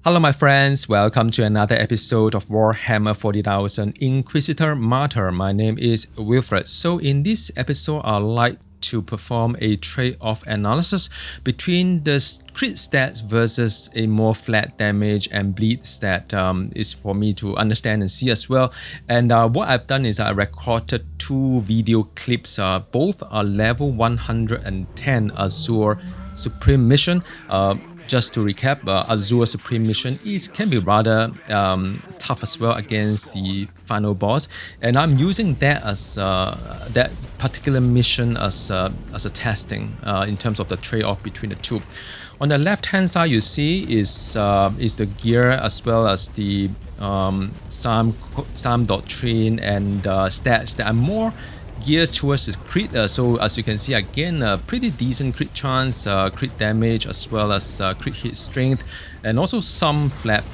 Hello my friends, welcome to another episode of Warhammer 40,000 Inquisitor Martyr. My name is Wilfred. So in this episode, I'd like to perform a trade-off analysis between the crit stats versus a more flat damage and bleed stat is for me to understand and see as well. And what I've done is I recorded two video clips. Both are level 110 Azure Supreme Mission. Just to recap, Azure Supreme Mission can be rather tough as well against the final boss, and I'm using that as that particular mission as a testing in terms of the trade-off between the two. On the left-hand side, you see is the gear as well as the Psalm Doctrine and stats that are more gears towards the crit. So as you can see, again, a pretty decent crit chance, crit damage, as well as crit hit strength, and also some flat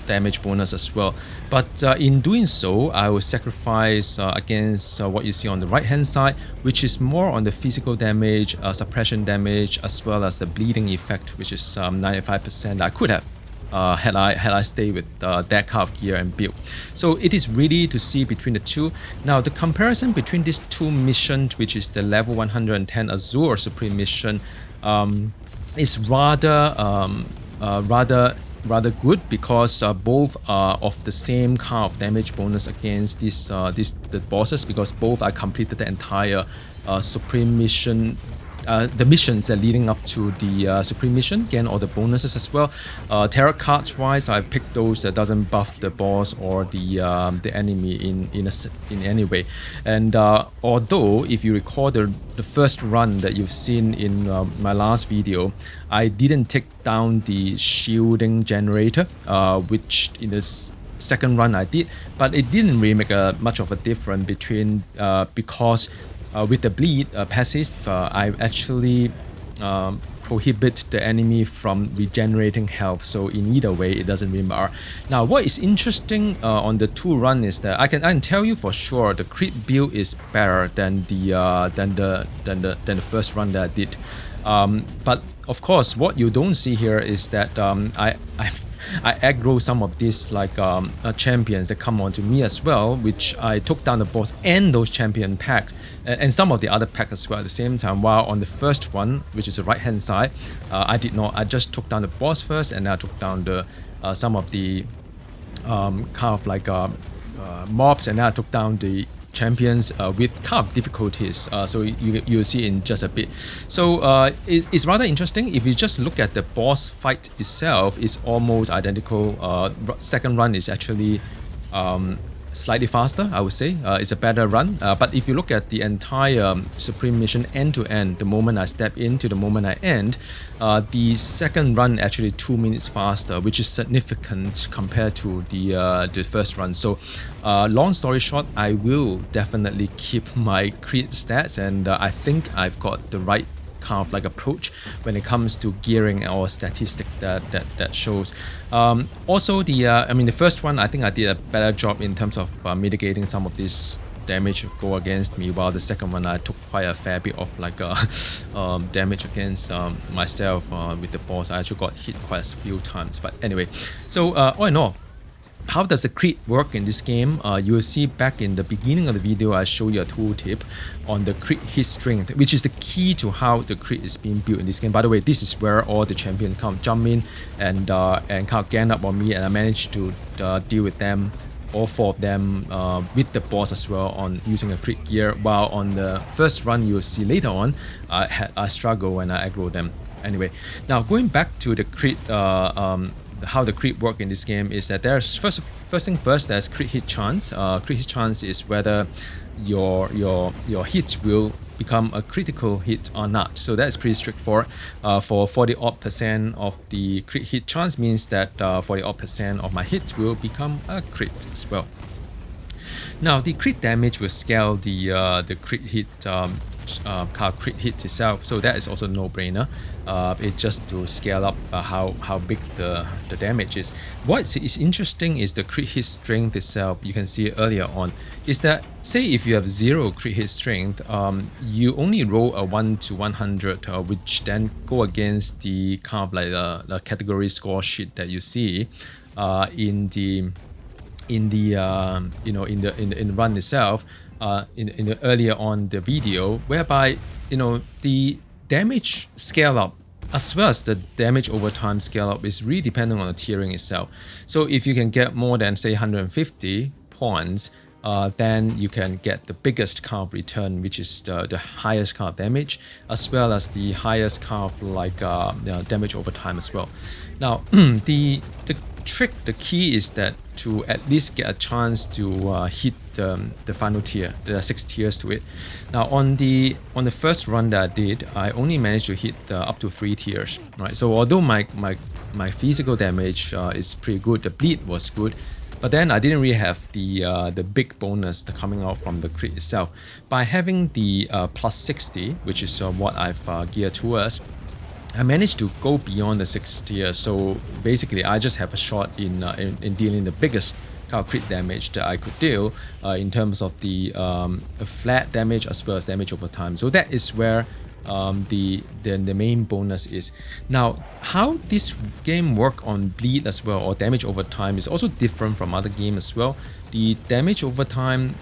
damage bonus as well. But in doing so, I will sacrifice against what you see on the right hand side, which is more on the physical damage, suppression damage, as well as the bleeding effect, which is 95%. I could have had I stayed with that kind of gear and build. So it is really to see between the two. Now the comparison between these two missions, which is the level 110 Azure Supreme Mission, is rather good, because both are of the same kind of damage bonus against the bosses, because both are completed the entire Supreme Mission. The missions that leading up to the Supreme Mission, gain all the bonuses as well. Tarot cards wise, I picked those that doesn't buff the boss or the enemy in any way. And although if you recall the first run that you've seen in my last video, I didn't take down the shielding generator, which in this second run I did, but it didn't really make much of a difference between because with the bleed passive, I actually prohibit the enemy from regenerating health. So in either way, it doesn't really matter. Now, what is interesting on the two run is that I can tell you for sure the crit build is better than the first run that I did. But of course, what you don't see here is that I aggro some of these champions that come onto me as well, which I took down the boss and those champion packs and some of the other packs as well at the same time. While on the first one, which is the right hand side, I did not. I just took down the boss first, and I took down the some of the mobs, and then I took down the champions with kind of difficulties, so you'll see in just a bit. So it's rather interesting. If you just look at the boss fight itself, it's almost identical. Second run is actually slightly faster, I would say. It's a better run, but if you look at the entire Supreme Mission end to end, the moment I step in to the moment I end, the second run actually 2 minutes faster, which is significant compared to the first run. So long story short, I will definitely keep my crit stats, and I think I've got the right kind of approach when it comes to gearing or statistic that shows. Also the first one, I think I did a better job in terms of mitigating some of this damage go against me, while the second one I took quite a fair bit of damage against myself with the boss. I actually got hit quite a few times, but anyway. So all in all, how does the crit work in this game? You'll see back in the beginning of the video, I show you a tooltip on the crit hit strength, which is the key to how the crit is being built in this game. By the way, this is where all the champions kind of jump in and kind of gang up on me, and I managed to deal with them, all four of them, with the boss as well, on using a crit gear. While on the first run, you'll see later on, I struggle when I aggro them. Anyway, now going back to the crit, how the crit work in this game is that there's first thing first, there's crit hit chance. Crit hit chance is whether your hits will become a critical hit or not. So that's pretty straightforward. For 40% of the crit hit chance means that 40% of my hits will become a crit as well. Now the crit damage will scale the crit hit kind of crit hit itself. So that is also no-brainer. It's just to scale up how big the damage is. What is interesting is the crit hit strength itself. You can see earlier on is that, say if you have 0 crit hit strength, you only roll a 1 to 100, which then go against the kind of like the category score sheet that you see in the run itself, in the earlier on the video, whereby the damage scale up as well as the damage over time scale up is really depending on the tiering itself. So if you can get more than say 150 points, then you can get the biggest kind of return, which is the highest kind of damage, as well as the highest kind of like damage over time as well. Now the key is that to at least get a chance to hit the final tier. There are 6 tiers to it. Now on the first run that I did, I only managed to hit up to 3 tiers. Right. So although my physical damage is pretty good, the bleed was good, but then I didn't really have the big bonus coming out from the crit itself. By having the plus 60, which is what I've geared towards, I managed to go beyond the 6th tier. So basically I just have a shot in dealing the biggest kind of crit damage that I could deal in terms of the flat damage as well as damage over time. So that is where the main bonus is. Now how this game work on bleed as well, or damage over time, is also different from other games as well. The damage over time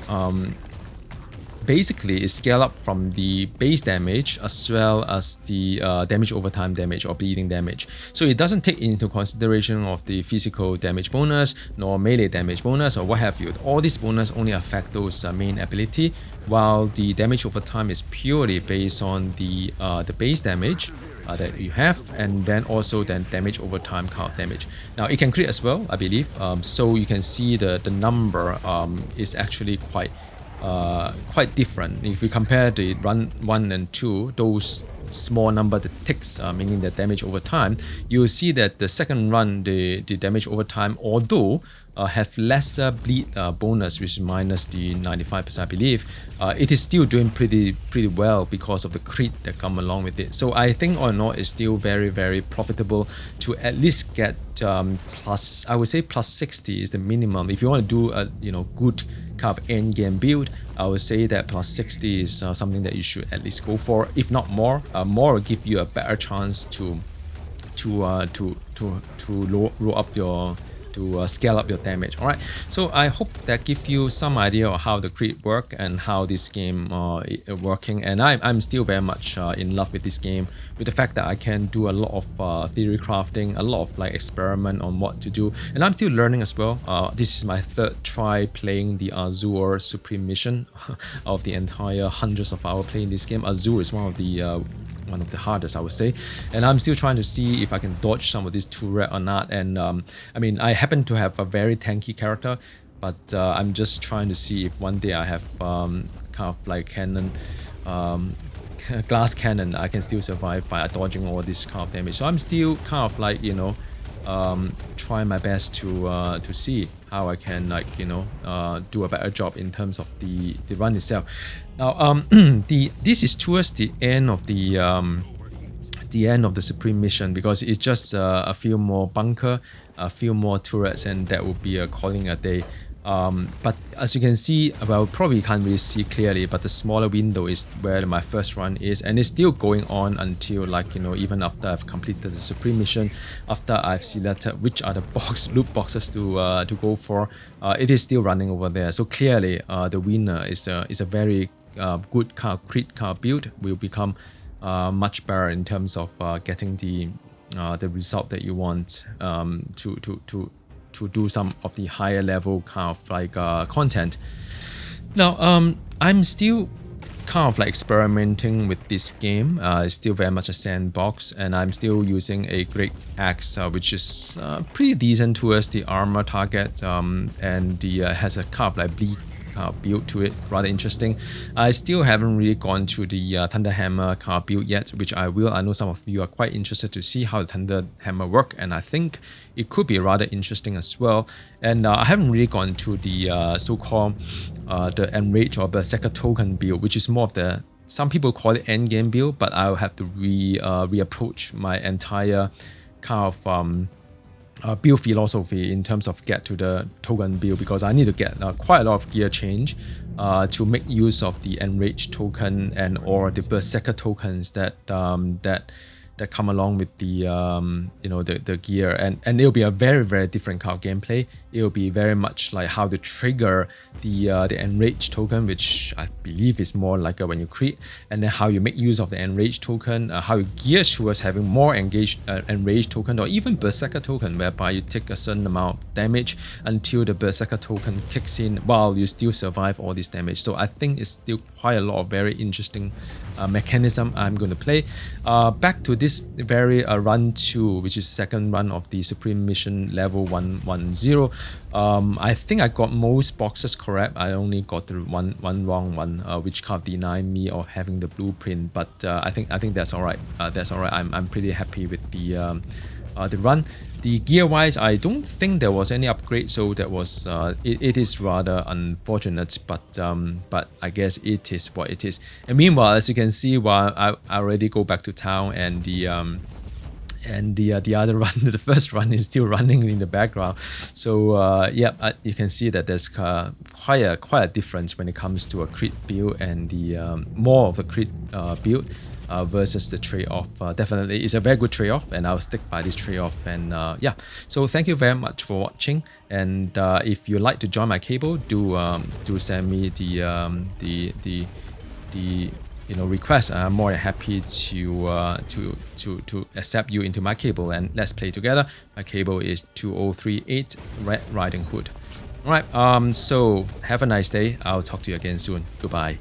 basically is scale up from the base damage as well as the damage over time damage or bleeding damage. So it doesn't take into consideration of the physical damage bonus nor melee damage bonus or what have you. All these bonus only affect those main ability, while the damage over time is purely based on the base damage that you have, and then also then damage over time count damage. Now it can crit as well, I believe. So you can see the number is actually quite different. If we compare the run 1 and 2, those small number, the ticks, meaning the damage over time, you will see that the second run, the damage over time, although have lesser bleed bonus, which is minus the 95%, I believe, it is still doing pretty well because of the crit that come along with it. So I think all in all, it's still very profitable to at least get plus, I would say plus 60 is the minimum. If you want to do a good kind of end game build, I would say that plus 60 is something that you should at least go for. If not more, more will give you a better chance to roll up your scale up your damage. All right, so I hope that gives you some idea of how the crit work and how this game is working. And I'm still very much in love with this game, with the fact that I can do a lot of theory crafting, a lot of like experiment on what to do, and I'm still learning as well. This is my 3rd try playing the Azure Supreme Mission of the entire hundreds of hours playing this game. Azure is one of the hardest, I would say, and I'm still trying to see if I can dodge some of these turret or not. And I mean, I happen to have a very tanky character, but I'm just trying to see if one day I have kind of like cannon, glass cannon, I can still survive by dodging all this kind of damage. So I'm still kind of like trying my best to see how I can do a better job in terms of the run itself. Now this is towards the end of the Supreme Mission, because it's just a few more bunker, a few more turrets, and that will be calling a day. But as you can see, well, probably can't really see clearly, but the smaller window is where my first run is, and it's still going on until even after I've completed the Supreme Mission, after I've selected which are the loot boxes to go for, it is still running over there. So clearly the winner is a very good crit build, will become much better in terms of getting the result that you want to do some of the higher level kind of like content. Now I'm still kind of like experimenting with this game. It's still very much a sandbox, and I'm still using a great axe, which is pretty decent towards the armor target, and has a kind of like bleed build to it, rather interesting. I still haven't really gone to the Thunder Hammer build yet, which I will. I know some of you are quite interested to see how the Thunder Hammer work, and I think it could be rather interesting as well. And I haven't really gone to the so-called the Enrage or Berserker token build, which is more of the some people call it end game build, but I'll have to reapproach my entire kind of build philosophy in terms of get to the token build, because I need to get quite a lot of gear change to make use of the enraged token and or the berserker tokens that come along with the the gear, and it'll be a very different kind of gameplay. It'll be very much like how to trigger the enraged token, which I believe is more like when you crit, and then how you make use of the enraged token, how you gear towards having more enraged token or even berserker token, whereby you take a certain amount of damage until the berserker token kicks in while you still survive all this damage. So I think it's still quite a lot of very interesting mechanism I'm going to play. Back to this very run 2, which is second run of the Supreme Mission level 110. I think I got most boxes correct. I only got the one wrong one, which kind of denied me of having the blueprint. But I think that's all right. That's all right. I'm pretty happy with the run. The gear wise, I don't think there was any upgrade, so that was it is rather unfortunate, but I guess it is what it is. And meanwhile, as you can see, while I already go back to town, and the other run, the first run is still running in the background. So yeah, you can see that there's quite a difference when it comes to a crit build and the more of a crit build versus the trade-off. Definitely, it's a very good trade-off, and I'll stick by this trade-off. And yeah, so thank you very much for watching. And if you'd like to join my cable, do send me the request. I'm more than happy to accept you into my cable, and let's play together. My cable is 2038 Red Riding Hood. All right. So have a nice day. I'll talk to you again soon. Goodbye.